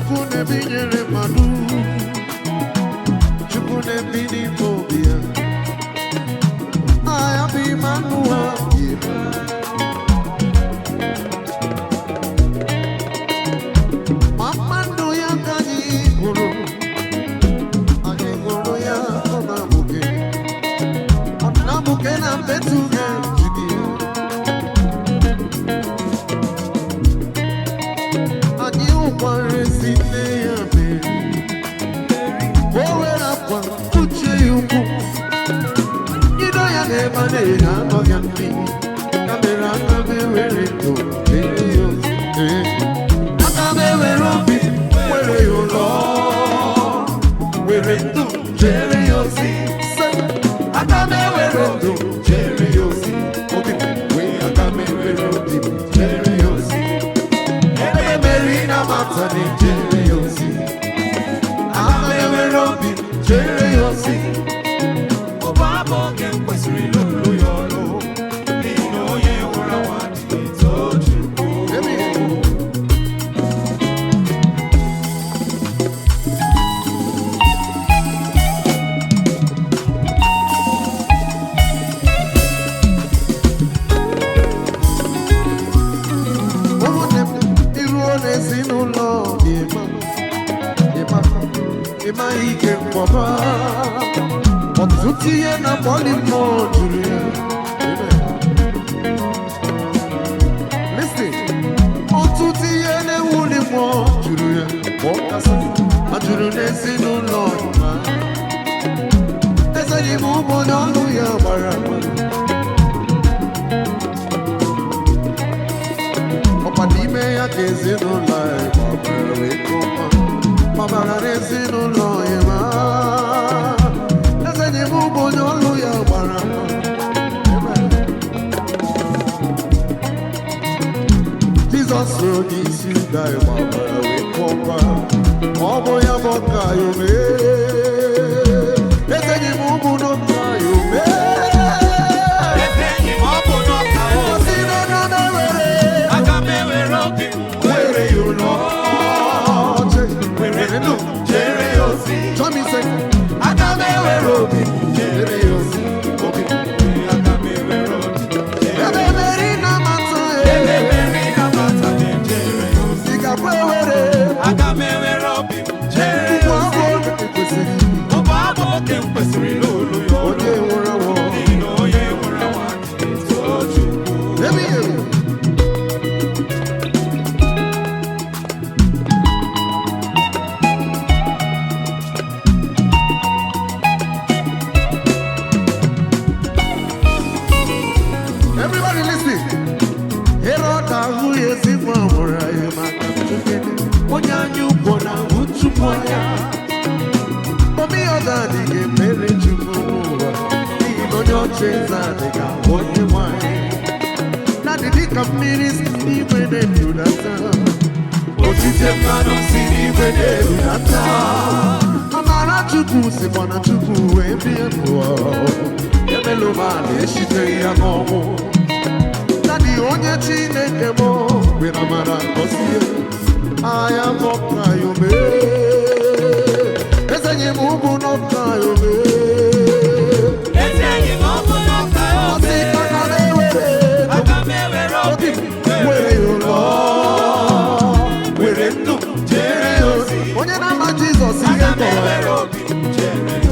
Chukwu na-ebinyere mmadụ, Chukwu na-ebini fobia. I am Emmanuel. Mama ndo ya kani guru, ane guru ya onamuke na betuge jidi. Ani ukware sine ya beri, owe na kwa uche yuku. Ido ya nebane na magandi, kamera kamere to video.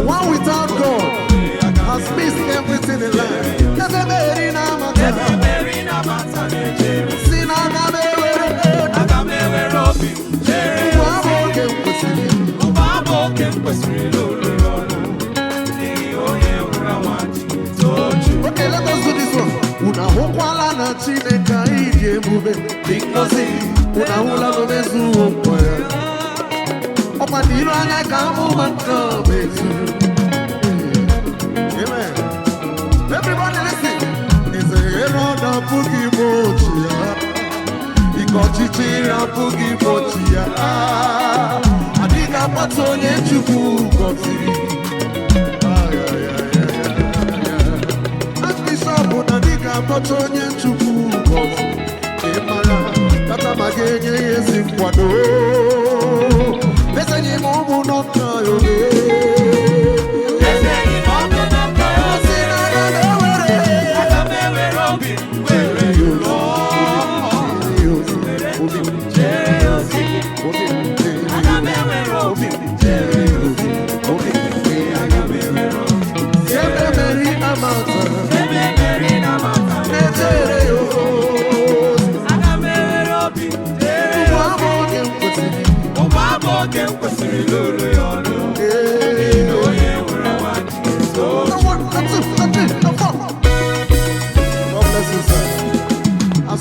One without God has missed everything in life. Okay, let us do this one. Una hokwala na chineka idie mube because una hula no mezu okoya. Opa diro anya ka mu manka bezu. Amen. Everybody listen. Is a hero da pugi mochia. Iko chichira pugi mochia. Adiga patonye chuku kotiri. Patonye chuku kofu. Emara kata magenye yesi kwado. As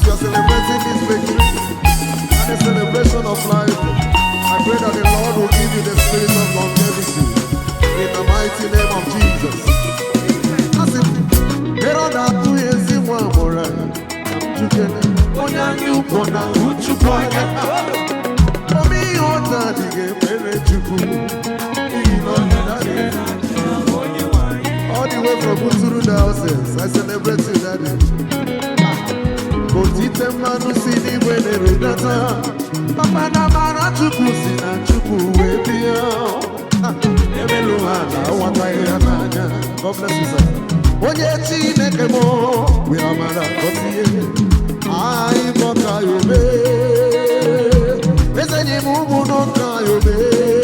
you are celebrating this victory and a celebration of life, I pray that the Lord will give you the spirit of longevity in the mighty name of Jesus. As it all the way from Uturu Diocese, I celebrate you, Daddy. Kotite manu sini wene redata, papa na mara chuku sina chuku webia. Emeluhana wataye ananya. God bless you, sir. Onye Chineke mo, we amara kotiye. Ai boka yobe, ezenye mumu no ka yobe.